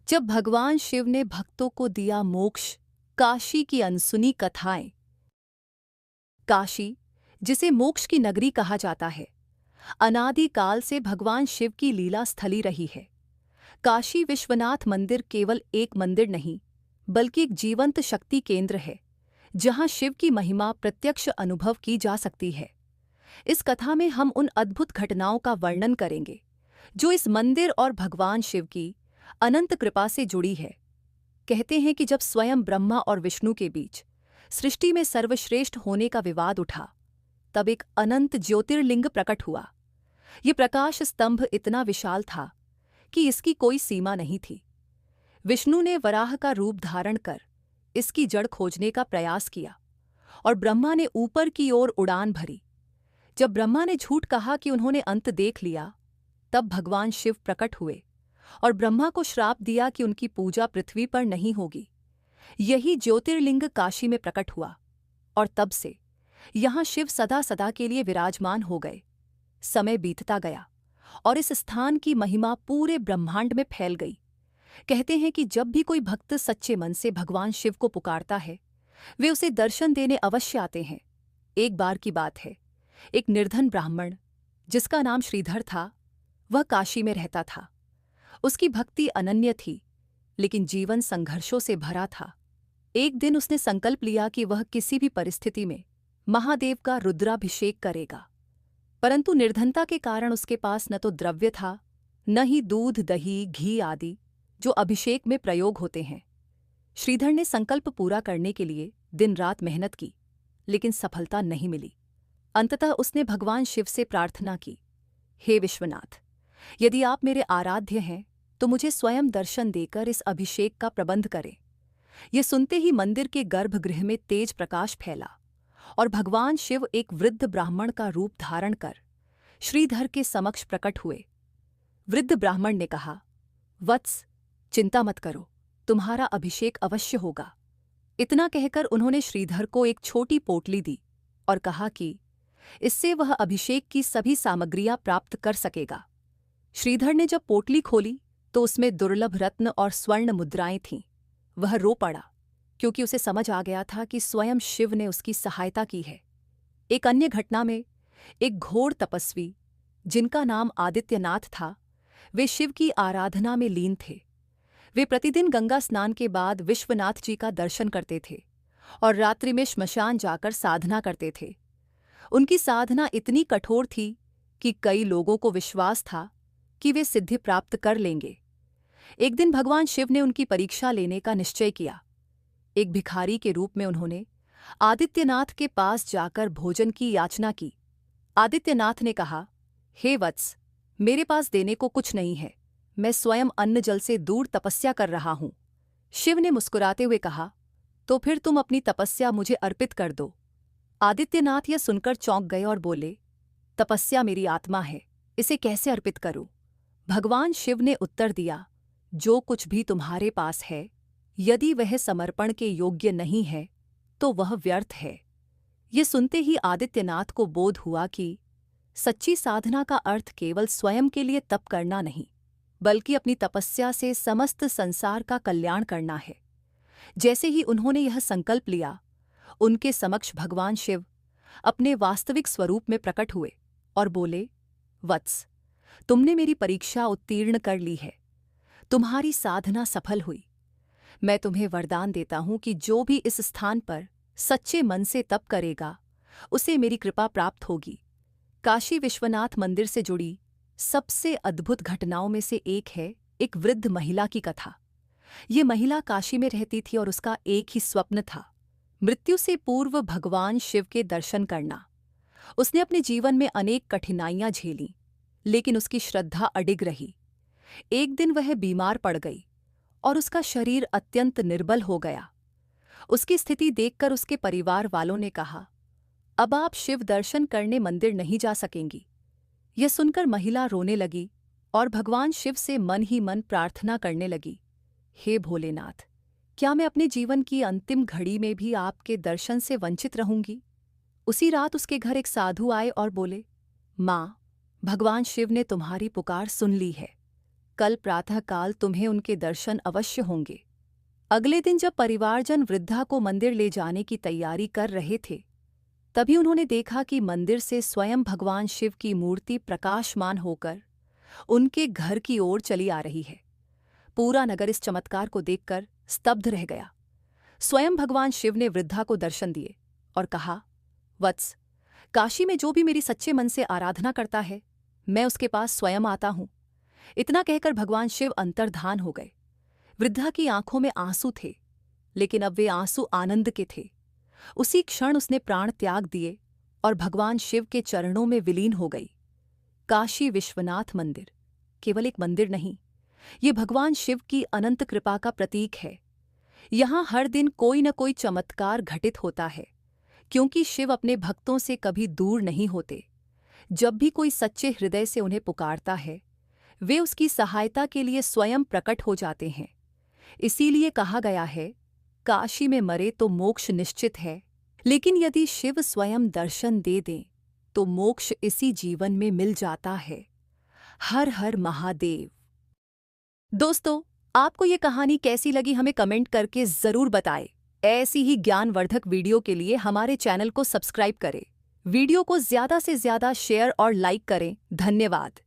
जब भगवान शिव ने भक्तों को दिया मोक्ष। काशी की अनसुनी कथाएं। काशी, जिसे मोक्ष की नगरी कहा जाता है, अनादि काल से भगवान शिव की लीला स्थली रही है। काशी विश्वनाथ मंदिर केवल एक मंदिर नहीं, बल्कि एक जीवंत शक्ति केंद्र है, जहां शिव की महिमा प्रत्यक्ष अनुभव की जा सकती है। इस कथा में हम उन अद्भुत घटनाओं का वर्णन करेंगे, जो इस मंदिर और भगवान शिव की अनंत कृपा से जुड़ी है। कहते हैं कि जब स्वयं ब्रह्मा और विष्णु के बीच सृष्टि में सर्वश्रेष्ठ होने का विवाद उठा, तब एक अनंत ज्योतिर्लिंग प्रकट हुआ। ये प्रकाश स्तंभ इतना विशाल था कि इसकी कोई सीमा नहीं थी। विष्णु ने वराह का रूप धारण कर इसकी जड़ खोजने का प्रयास किया और ब्रह्मा ने ऊपर की ओर उड़ान भरी। जब ब्रह्मा ने झूठ कहा कि उन्होंने अंत देख लिया, तब भगवान शिव प्रकट हुए और ब्रह्मा को श्राप दिया कि उनकी पूजा पृथ्वी पर नहीं होगी। यही ज्योतिर्लिंग काशी में प्रकट हुआ और तब से यहाँ शिव सदा सदा के लिए विराजमान हो गए। समय बीतता गया और इस स्थान की महिमा पूरे ब्रह्मांड में फैल गई। कहते हैं कि जब भी कोई भक्त सच्चे मन से भगवान शिव को पुकारता है, वे उसे दर्शन देने अवश्य आते हैं। एक बार की बात है, एक निर्धन ब्राह्मण जिसका नाम श्रीधर था, वह काशी में रहता था। उसकी भक्ति अनन्य थी, लेकिन जीवन संघर्षों से भरा था। एक दिन उसने संकल्प लिया कि वह किसी भी परिस्थिति में महादेव का रुद्राभिषेक करेगा। परंतु निर्धनता के कारण उसके पास न तो द्रव्य था, न ही दूध, दही, घी आदि जो अभिषेक में प्रयोग होते हैं। श्रीधर ने संकल्प पूरा करने के लिए दिन रात मेहनत की, लेकिन सफलता नहीं मिली। अंततः उसने भगवान शिव से प्रार्थना की, हे विश्वनाथ, यदि आप मेरे आराध्य हैं तो मुझे स्वयं दर्शन देकर इस अभिषेक का प्रबंध करें। ये सुनते ही मंदिर के गर्भगृह में तेज प्रकाश फैला और भगवान शिव एक वृद्ध ब्राह्मण का रूप धारण कर श्रीधर के समक्ष प्रकट हुए। वृद्ध ब्राह्मण ने कहा, वत्स, चिंता मत करो, तुम्हारा अभिषेक अवश्य होगा। इतना कहकर उन्होंने श्रीधर को एक छोटी पोटली दी और कहा कि इससे वह अभिषेक की सभी सामग्रियां प्राप्त कर सकेगा। श्रीधर ने जब पोटली खोली तो उसमें दुर्लभ रत्न और स्वर्ण मुद्राएं थीं। वह रो पड़ा, क्योंकि उसे समझ आ गया था कि स्वयं शिव ने उसकी सहायता की है। एक अन्य घटना में एक घोर तपस्वी, जिनका नाम आदित्यनाथ था, वे शिव की आराधना में लीन थे। वे प्रतिदिन गंगा स्नान के बाद विश्वनाथ जी का दर्शन करते थे और रात्रि में श्मशान जाकर साधना करते थे। उनकी साधना इतनी कठोर थी कि कई लोगों को विश्वास था कि वे सिद्धि प्राप्त कर लेंगे। एक दिन भगवान शिव ने उनकी परीक्षा लेने का निश्चय किया। एक भिखारी के रूप में उन्होंने आदित्यनाथ के पास जाकर भोजन की याचना की। आदित्यनाथ ने कहा, हे वत्स, मेरे पास देने को कुछ नहीं है, मैं स्वयं अन्न जल से दूर तपस्या कर रहा हूं। शिव ने मुस्कुराते हुए कहा, तो फिर तुम अपनी तपस्या मुझे अर्पित कर दो। आदित्यनाथ यह सुनकर चौंक गए और बोले, तपस्या मेरी आत्मा है, इसे कैसे अर्पित करूं? भगवान शिव ने उत्तर दिया, जो कुछ भी तुम्हारे पास है, यदि वह समर्पण के योग्य नहीं है तो वह व्यर्थ है। ये सुनते ही आदित्यनाथ को बोध हुआ कि सच्ची साधना का अर्थ केवल स्वयं के लिए तप करना नहीं, बल्कि अपनी तपस्या से समस्त संसार का कल्याण करना है। जैसे ही उन्होंने यह संकल्प लिया, उनके समक्ष भगवान शिव अपने वास्तविक स्वरूप में प्रकट हुए और बोले, वत्स, तुमने मेरी परीक्षा उत्तीर्ण कर ली है, तुम्हारी साधना सफल हुई। मैं तुम्हें वरदान देता हूं कि जो भी इस स्थान पर सच्चे मन से तप करेगा, उसे मेरी कृपा प्राप्त होगी। काशी विश्वनाथ मंदिर से जुड़ी सबसे अद्भुत घटनाओं में से एक है एक वृद्ध महिला की कथा। ये महिला काशी में रहती थी और उसका एक ही स्वप्न था, मृत्यु से पूर्व भगवान शिव के दर्शन करना। उसने अपने जीवन में अनेक कठिनाइयां झेलीं, लेकिन उसकी श्रद्धा अडिग रही। एक दिन वह बीमार पड़ गई और उसका शरीर अत्यंत निर्बल हो गया। उसकी स्थिति देखकर उसके परिवार वालों ने कहा, अब आप शिव दर्शन करने मंदिर नहीं जा सकेंगी। यह सुनकर महिला रोने लगी और भगवान शिव से मन ही मन प्रार्थना करने लगी, हे भोलेनाथ, क्या मैं अपने जीवन की अंतिम घड़ी में भी आपके दर्शन से वंचित रहूंगी? उसी रात उसके घर एक साधु आए और बोले, माँ, भगवान शिव ने तुम्हारी पुकार सुन ली है। कल प्रातःकाल तुम्हें उनके दर्शन अवश्य होंगे। अगले दिन जब परिवारजन वृद्धा को मंदिर ले जाने की तैयारी कर रहे थे, तभी उन्होंने देखा कि मंदिर से स्वयं भगवान शिव की मूर्ति प्रकाशमान होकर उनके घर की ओर चली आ रही है। पूरा नगर इस चमत्कार को देखकर स्तब्ध रह गया। स्वयं भगवान शिव ने वृद्धा को दर्शन दिए और कहा, वत्स, काशी में जो भी मेरी सच्चे मन से आराधना करता है, मैं उसके पास स्वयं आता हूं। इतना कहकर भगवान शिव अंतर्धान हो गए। वृद्धा की आंखों में आंसू थे, लेकिन अब वे आंसू आनंद के थे। उसी क्षण उसने प्राण त्याग दिए और भगवान शिव के चरणों में विलीन हो गई। काशी विश्वनाथ मंदिर केवल एक मंदिर नहीं, ये भगवान शिव की अनंत कृपा का प्रतीक है। यहाँ हर दिन कोई न कोई चमत्कार घटित होता है, क्योंकि शिव अपने भक्तों से कभी दूर नहीं होते। जब भी कोई सच्चे हृदय से उन्हें पुकारता है, वे उसकी सहायता के लिए स्वयं प्रकट हो जाते हैं। इसीलिए कहा गया है, काशी में मरे तो मोक्ष निश्चित है, लेकिन यदि शिव स्वयं दर्शन दे दें तो मोक्ष इसी जीवन में मिल जाता है। हर हर महादेव। दोस्तों, आपको ये कहानी कैसी लगी हमें कमेंट करके ज़रूर बताएं। ऐसी ही ज्ञानवर्धक वीडियो के लिए हमारे चैनल को सब्सक्राइब करें। वीडियो को ज़्यादा से ज़्यादा शेयर और लाइक करें। धन्यवाद।